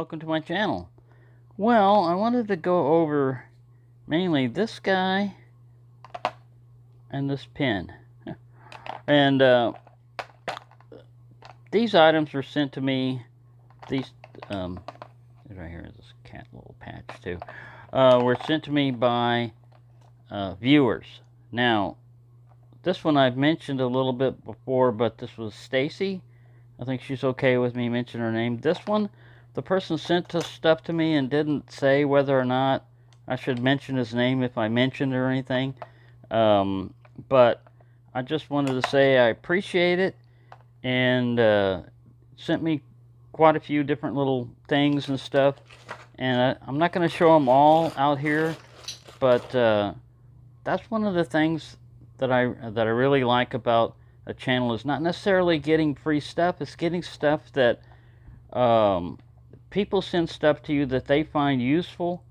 welcome to my channel. Well, I wanted to go over mainly this guy and this pin. And these items were sent to me, these, right here is this cat little patch too, were sent to me by viewers. Now, this one I've mentioned a little bit before, but this was Stacy. I think she's okay with me mentioning her name. This one, the person sent this stuff to me and didn't say whether or not I should mention his name if I mentioned it or anything. But I just wanted to say I appreciate it, and sent me quite a few different little things and stuff. And I'm not going to show them all out here, but that's one of the things that I really like about a channel, is not necessarily getting free stuff. It's getting stuff that people send stuff to you that they find useful,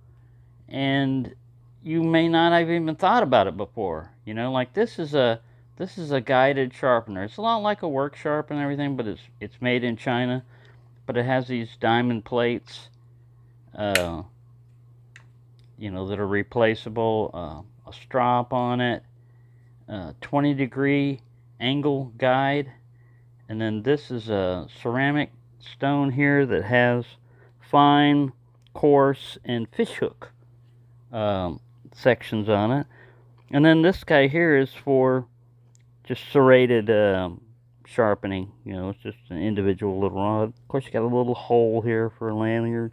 and you may not have even thought about it before. You know, like this is a guided sharpener. It's a lot like a work sharp and everything, but it's made in China. But it has these diamond plates, you know, that are replaceable. A strop on it, 20-degree angle guide, and then this is a ceramic stone here that has fine, coarse, and fishhook sections on it. And then this guy here is for just serrated sharpening. You know, it's just an individual little rod. Of course, you got a little hole here for a lanyard.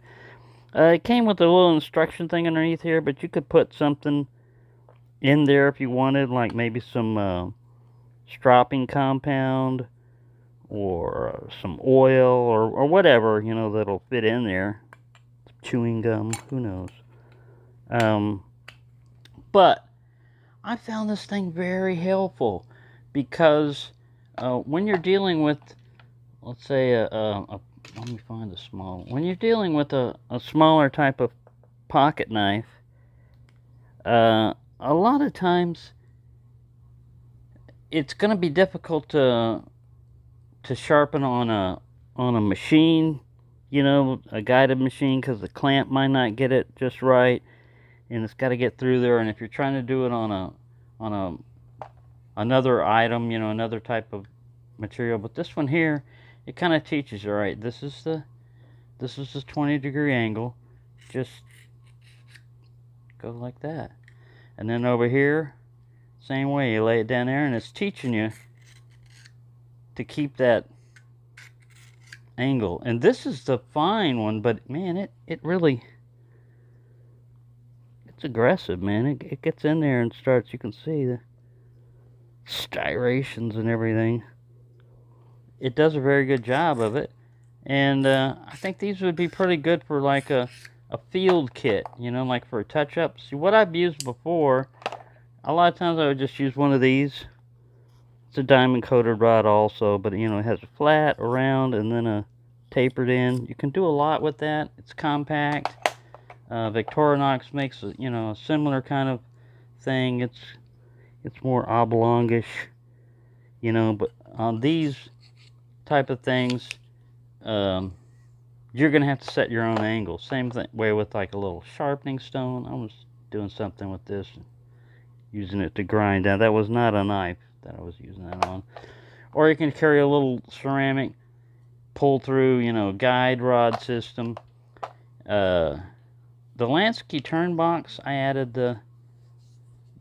It came with a little instruction thing underneath here, but you could put something in there if you wanted, like maybe some stropping compound or some oil or whatever, you know, that'll fit in there. Chewing gum, who knows. But I found this thing very helpful, because when you're dealing with, let's say, let me find a small, when you're dealing with a smaller type of pocket knife, a lot of times it's going to be difficult to sharpen on a machine, you know, a guided machine, because the clamp might not get it just right, and it's got to get through there. And if you're trying to do it on another item, you know, another type of material, but this one here, it kind of teaches you, all right, this is the 20-degree angle, just go like that. And then over here, same way, you lay it down there, and it's teaching you to keep that angle. And this is the fine one, but man, it really, it's aggressive, man. It gets in there and starts, you can see the striations and everything. It does a very good job of it. And I think these would be pretty good for like a field kit, you know, like for a touch-up. See, what I've used before, a lot of times I would just use one of these. It's a diamond-coated rod also, but, you know, it has a flat, a round, and then a tapered end. You can do a lot with that. It's compact. Victorinox makes a, you know, a similar kind of thing. It's more oblongish, you know, but on these type of things, you're going to have to set your own angle. Same way with like a little sharpening stone. I was doing something with this, using it to grind down. That was not a knife that I was using that on. Or you can carry a little ceramic pull-through, you know, guide rod system. The Lansky turn box, I added the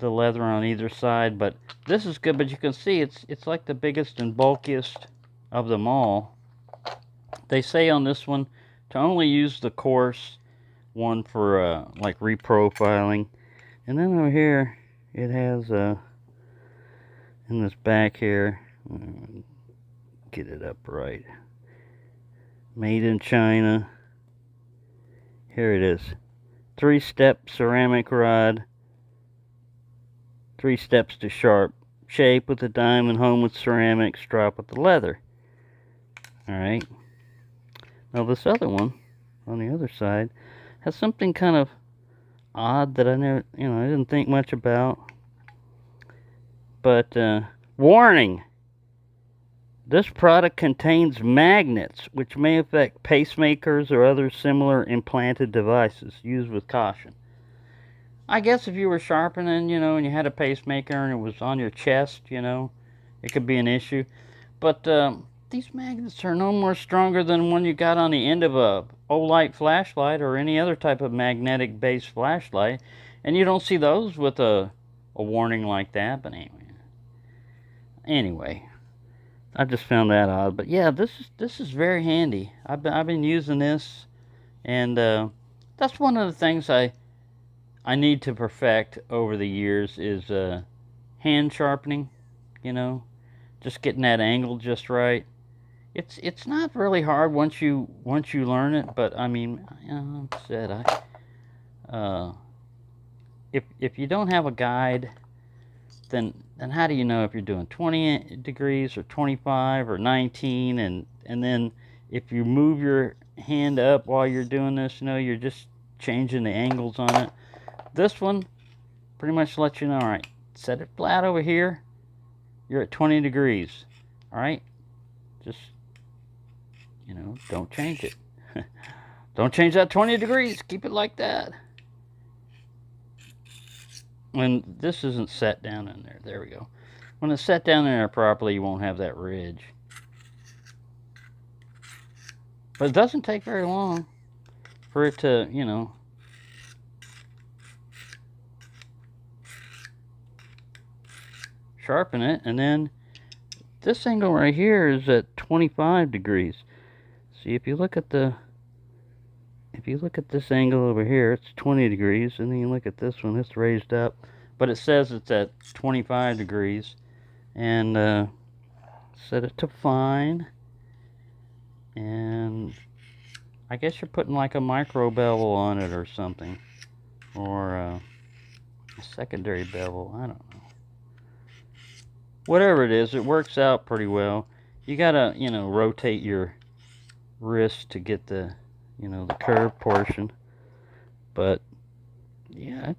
leather on either side, but this is good. But you can see it's like the biggest and bulkiest of them all. They say on this one to only use the coarse one for like reprofiling. And then over here it has in this back here, get it up right, made in China. Here it is, 3-step ceramic rod, 3 steps to sharp, shape with the diamond, home with ceramic, strop with the leather. Alright, now this other one on the other side has something kind of odd that I never, you know, I didn't think much about. But warning, This product contains magnets which may affect pacemakers or other similar implanted devices. Use with caution. I guess if you were sharpening, and you had a pacemaker and it was on your chest, it could be an issue. But these magnets are no more stronger than one you got on the end of a Olight flashlight or any other type of magnetic-based flashlight. And you don't see those with a warning like that. But anyway, I just found that odd. But yeah, this is very handy. I've been using this, and that's one of the things I need to perfect over the years is hand sharpening. Just getting that angle just right. It's not really hard once you learn it, but I mean, like I said, if you don't have a guide, then how do you know if you're doing 20 degrees or 25 or 19? And then if you move your hand up while you're doing this, you're just changing the angles on it. This one pretty much lets you know, all right, set it flat over here, you're at 20 degrees. All right, just don't change it. Don't change that 20 degrees. Keep it like that. When this isn't set down in there, there we go. When it's set down in there properly, you won't have that ridge. But it doesn't take very long for it to, sharpen it. And then this angle right here is at 25 degrees. See, if you look at this angle over here, it's 20 degrees, and then you look at this one, it's raised up, but it says it's at 25 degrees, and set it to fine, and I guess you're putting like a micro bevel on it or something, or a secondary bevel, I don't know. Whatever it is, it works out pretty well. You gotta, rotate your wrist to get the the curved portion, but yeah,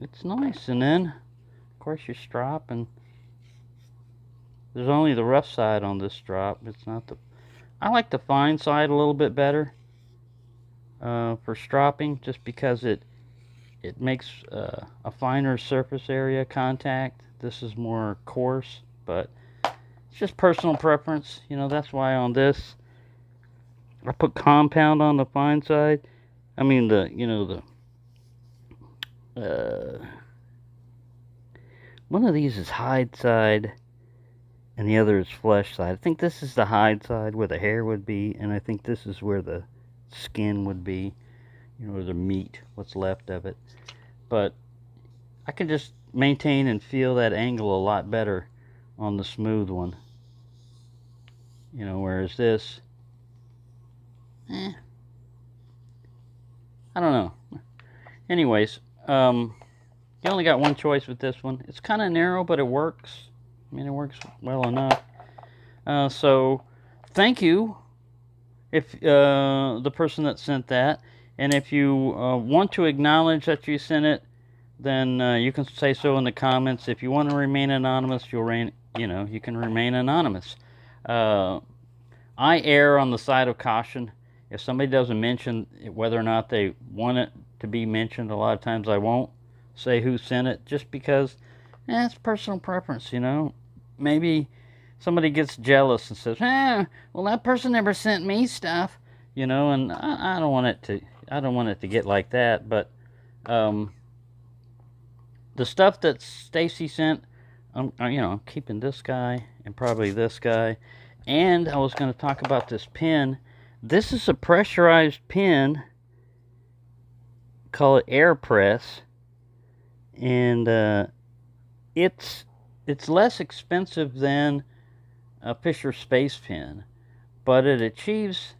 it's nice. And then of course your strop, and there's only the rough side on this strop. It's not I like the fine side a little bit better for stropping, just because it makes a finer surface area contact. This is more coarse, but it's just personal preference. That's why on this I put compound on the fine side. I mean one of these is hide side and the other is flesh side. I think this is the hide side where the hair would be, and I think this is where the skin would be, or the meat, what's left of it. But I can just maintain and feel that angle a lot better on the smooth one. Whereas this, I don't know. Anyways, you only got one choice with this one. It's kind of narrow, but it works. I mean, it works well enough. So, thank you, if the person that sent that. And if you want to acknowledge that you sent it, then you can say so in the comments. If you want to remain anonymous, you can remain anonymous. I err on the side of caution. If somebody doesn't mention whether or not they want it to be mentioned, a lot of times I won't say who sent it, just because it's personal preference. Maybe somebody gets jealous and says, well, that person never sent me stuff, and I don't want it to get like that. But the stuff that Stacy sent, I'm keeping this guy and probably this guy. And I was going to talk about this pen. This is a pressurized pen. Call it AirPress, and it's less expensive than a Fisher Space Pen, but it achieves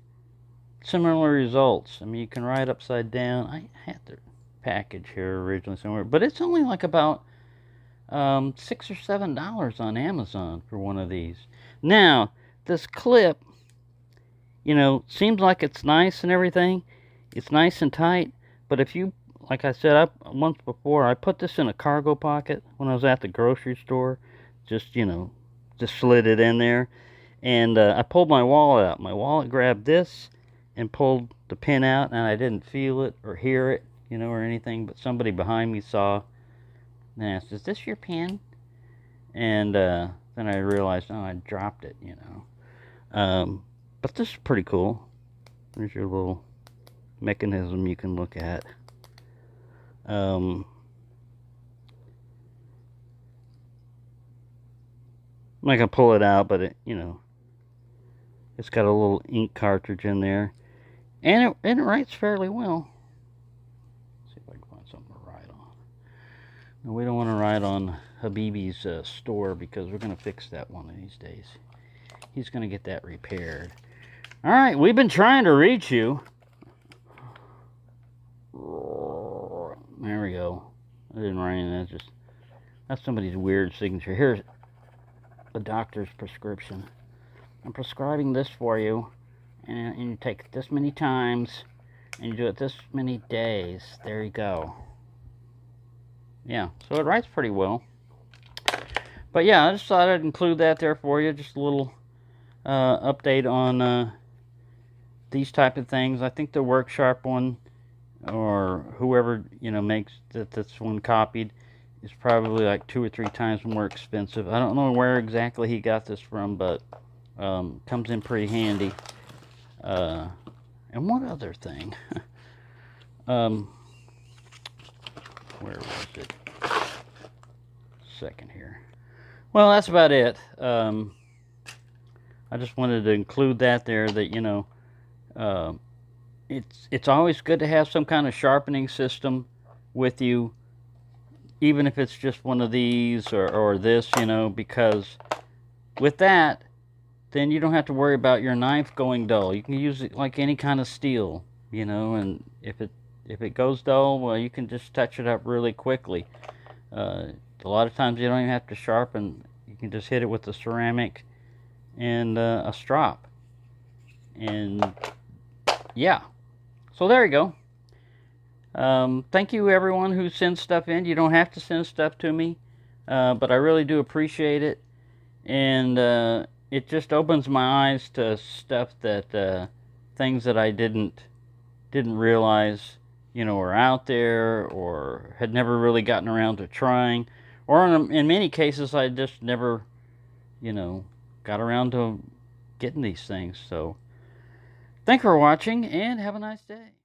similar results. I mean, you can write upside down. I had the package here originally somewhere, but it's only like about $6 or $7 on Amazon for one of these. Now, this clip, seems like it's nice and everything. It's nice and tight, but if you, like I said, once before, I put this in a cargo pocket when I was at the grocery store, just, just slid it in there. And I pulled my wallet out. My wallet grabbed this and pulled the pin out, and I didn't feel it or hear it, you know, or anything. But somebody behind me saw and asked, "Is this your pin?" And then I realized, oh, I dropped it, you know. But this is pretty cool. There's your little mechanism you can look at. I'm not gonna pull it out, but it, you know, it's got a little ink cartridge in there, and it writes fairly well. Let's see if I can find something to write on. No, we don't want to write on Habibi's store, because we're gonna fix that one of these days. He's gonna get that repaired. All right, we've been trying to reach you. There we go. I didn't write anything. That's somebody's weird signature. Here's the doctor's prescription. I'm prescribing this for you, and you take it this many times, and you do it this many days. There you go. Yeah, so it writes pretty well. But yeah, I just thought I'd include that there for you. Just a little update on these type of things. I think the WorkSharp one, or whoever, you know, makes that's one copied, is probably like 2 or 3 times more expensive. I don't know where exactly he got this from, but comes in pretty handy. And one other thing. Where was it? Second here. Well, that's about it. I just wanted to include that there, that, you know, it's always good to have some kind of sharpening system with you, even if it's just one of these or this, you know, because with that, then you don't have to worry about your knife going dull. You can use it like any kind of steel, you know, and if it goes dull, well, you can just touch it up really quickly. A lot of times you don't even have to sharpen. You can just hit it with the ceramic and a strop. And yeah, so there you go. Thank you everyone who sends stuff in. You don't have to send stuff to me, but I really do appreciate it. And it just opens my eyes to stuff that things that I didn't realize, you know, are out there, or had never really gotten around to trying, or in many cases I just never, you know, got around to getting these things. So thanks for watching, and have a nice day.